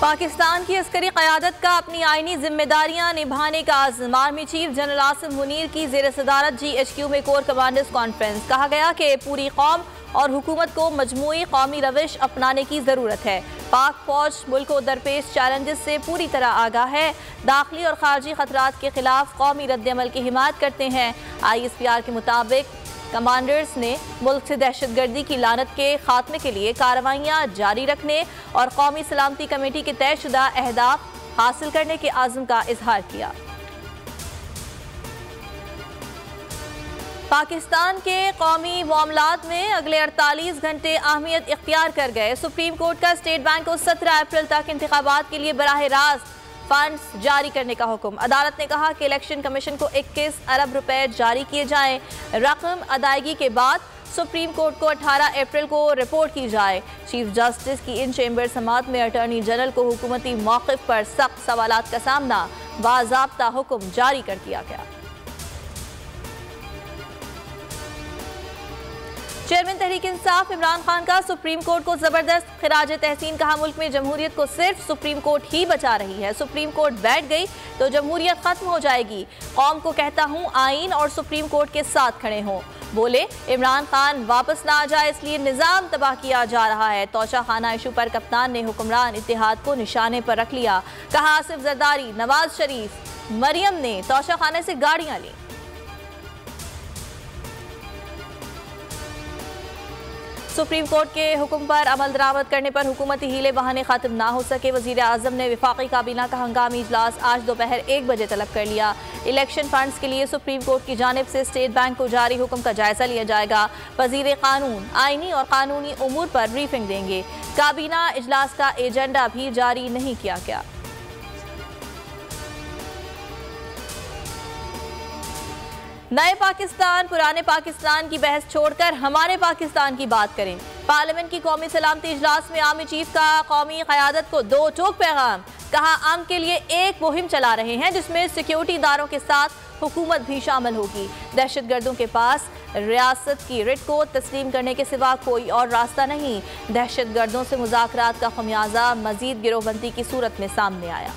पाकिस्तान की अस्करी क़यादत का अपनी आइनी जिम्मेदारियां निभाने का आज़म। Army chief general Asim Munir की ज़ेर सदारत GHQ में कोर कमांडर्स कॉन्फ्रेंस। कहा गया कि पूरी कौम और हुकूमत को मजमूई कौमी रविश अपनाने की ज़रूरत है। पाक फौज मुल्क को दरपेश चैलेंजेस से पूरी तरह आगाह है। दाखिली और खारजी खतरात के खिलाफ कौमी रद्द-ए-अमल की हिमायत करते हैं। ISPR के मुताबिक कमांडर्स ने मुल्क से दहशतगर्दी की लानत के खात्मे के लिए कार्रवाइयाँ जारी रखने और कौमी सलामती कमेटी के तयशुदा अहदाफ हासिल करने के आज़म का इजहार किया। पाकिस्तान के कौमी मामलात में अगले 48 घंटे अहमियत इख्तियार कर गए। सुप्रीम कोर्ट का स्टेट बैंक को 17 अप्रैल तक इंतखाबात के लिए बराह रास्त फंड्स जारी करने का हुक्म। अदालत ने कहा कि इलेक्शन कमीशन को 21 अरब रुपए जारी किए जाएं। रकम अदायगी के बाद सुप्रीम कोर्ट को 18 अप्रैल को रिपोर्ट की जाए। चीफ जस्टिस की इन चेंबर समात में अटॉर्नी जनरल को हुकूमती मौक़िफ़ पर सख्त सवालात का सामना, बाज़ाब्ता हुक्म जारी कर दिया गया। चेयरमैन तहरीक इंसाफ इमरान खान का सुप्रीम कोर्ट को जबरदस्त खिराज तहसीन। कहा, मुल्क में जमहूरियत को सिर्फ सुप्रीम कोर्ट ही बचा रही है। सुप्रीम कोर्ट बैठ गई तो जमहूरियत खत्म हो जाएगी। कौम को कहता हूँ आईन और सुप्रीम कोर्ट के साथ खड़े हों। बोले, इमरान खान वापस ना आ जाए इसलिए निज़ाम तबाह किया जा रहा है। तोशा खाना इशू पर कप्तान ने हुक्मरान इत्तेहाद को निशाने पर रख लिया। कहा, आसिफ जरदारी, नवाज शरीफ, मरियम ने तोशा खाने से गाड़ियां ली। सुप्रीम कोर्ट के हुक्म पर अमल दरामद करने पर हुकूमती हीले बहाने खत्म ना हो सके। वजीर आजम ने विफाकी काबीना का हंगामी इजलास आज दोपहर 1 बजे तलब कर लिया। इलेक्शन फंड्स के लिए सुप्रीम कोर्ट की जानिब से स्टेट बैंक को जारी हुक्म का जायजा लिया जाएगा। वजीर कानून आईनी और कानूनी उमूर पर ब्रीफिंग देंगे। काबीना इजलास का एजेंडा भी जारी नहीं किया गया। नए पाकिस्तान पुराने पाकिस्तान की बहस छोड़कर हमारे पाकिस्तान की बात करें। पार्लियामेंट की कौमी सलामती इजलास में आर्मी चीफ का कौमी क़यादत को 2 टोक पैगाम। कहा, आम के लिए एक मुहिम चला रहे हैं जिसमें सिक्योरिटी इदारों के साथ हुकूमत भी शामिल होगी। दहशतगर्दों के पास रियासत की रिट को तस्लीम करने के सिवा कोई और रास्ता नहीं। दहशतगर्दों से मुज़ाकरात का खमियाजा मजीद गिरोहबंदी की सूरत में सामने आया।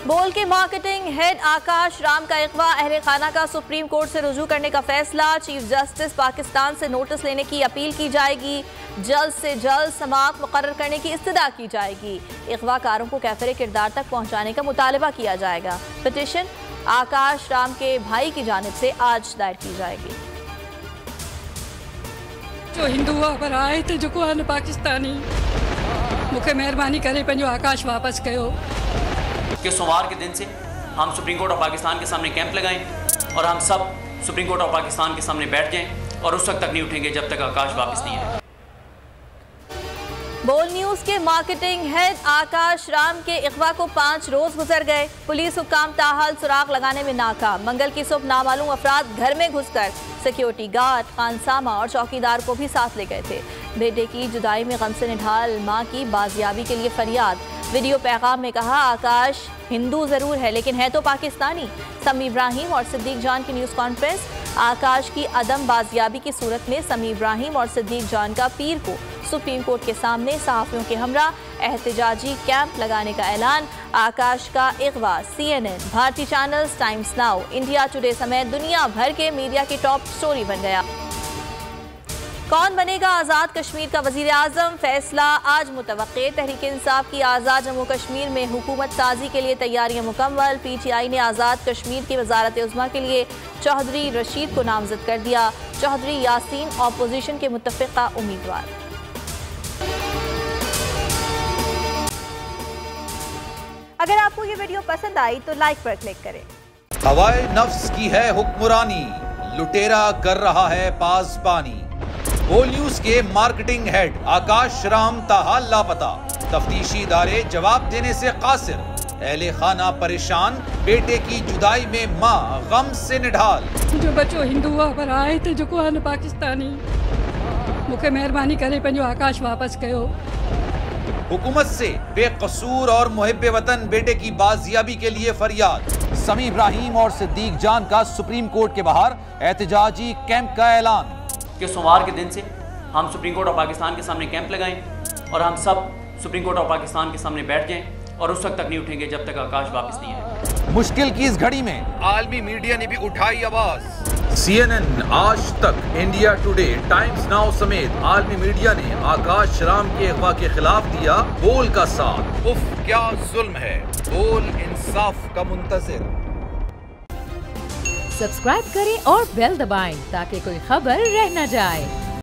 बोल के मार्केटिंग हेड आकाश राम का इगवा, अहले खाना का सुप्रीम कोर्ट से रुजू करने का फैसला। चीफ जस्टिस पाकिस्तान से नोटिस लेने की अपील की जाएगी। जल्द से जल्द समाअत मुकर्रर करने की इस्तदा की जाएगी। इगवाकारों को कैफरे किरदार तक पहुंचाने का मुतालबा किया जाएगा। पिटीशन आकाश राम के भाई की जानिब से आज दायर की जाएगी। जो हिंदू पर आए थे जो पाकिस्तानी मुख्य मेहरबानी करे पंहिंजो आकाश वापस कयो कि सोमवार के दिन से हम सुप्रीम कोर्ट ऑफ पाकिस्तान के सामने कैंप लगाएं और हम सब सुप्रीम कोर्ट ऑफ पाकिस्तान के सामने बैठ जाएं और उस वक्त तक नहीं उठेंगे जब तक आकाश वापस नहीं आए। बोल न्यूज़ के मार्केटिंग हेड आकाश राम के इगवा को 5 रोज गुजर गए। पुलिस हुक्काम ताहाल सुराग लगाने में नाकाम। मंगल की सुबह नामालूम अफराद घर में घुसकर सिक्योरिटी गार्ड, खानसामा और चौकीदार को भी साथ ले गए थे। बेटे की जुदाई में गम से निढाल मां की बाजियाबी के लिए फरियाद। वीडियो पैगाम में कहा, आकाश हिंदू जरूर है लेकिन है तो पाकिस्तानी। समी इब्राहिम और सिद्दीक जान की न्यूज़ कॉन्फ्रेंस। आकाश की अदम बाजियाबी की सूरत में समी इब्राहिम और सिद्दीक जान का पीर को सुप्रीम कोर्ट के सामने सहाफ़ियों के हमरा एहतजाजी कैंप लगाने का ऐलान। आकाश का इगवा CNN, भारतीय channels, times now, India today समेत दुनिया भर के मीडिया की टॉप स्टोरी बन गया। कौन बनेगा आज़ाद कश्मीर का वज़ीर आज़म, फैसला आज मुतवक्के। तहरीक इंसाफ की आज़ाद जम्मू कश्मीर में हुकूमत साजी के लिए तैयारियां मुकम्मल। PTI ने आज़ाद कश्मीर की वज़ारत उज़्मा के लिए चौधरी रशीद को नामज़द कर दिया। चौधरी यासीन अपोजिशन के मुत्तफ़िक़ा उम्मीदवार। अगर आपको ये वीडियो पसंद आई तो लाइक पर क्लिक करें। हवाए नफ्स की है हुक्मरानी, लुटेरा कर रहा है पासबानी। बोल न्यूज के मार्केटिंग हेड आकाश राम ताहा लापता। तफ्तीशी इदारे जवाब देने से कासिर। अहले खाना परेशान, बेटे की जुदाई में मां गम से निढाल। जो बच्चो हिंदू पर आए थे जो पाकिस्तानी मुख्य मेहरबानी करे पंहिंजो आकाश वापस कयो। हुकूमत से बेकसूर और मुहिब्बे वतन बेटे की बाजियाबी के लिए फरियाद। समी इब्राहिम और सिद्दीक जान का सुप्रीम कोर्ट के बाहर एहतजाजी कैंप का ऐलान। कि सोमवार के दिन से हम सुप्रीम कोर्ट ऑफ पाकिस्तान के सामने कैंप लगाएं और हम सब सुप्रीम कोर्ट ऑफ पाकिस्तान के सामने बैठ जाएं और उस वक्त तक नहीं उठेंगे जब तक आकाश वापस नहीं आए। मुश्किल की इस घड़ी में आलमी मीडिया ने भी उठाई आवाज। CNN, आज तक, इंडिया टुडे, टाइम्स नाउ समेत आलमी मीडिया ने आकाश राम के अगवा के खिलाफ दिया बोल का साथ। उफ, क्या जुल्म है। बोल इंसाफ का मुंतजिर। सब्सक्राइब करें और बेल दबाएं ताकि कोई खबर रह न जाए।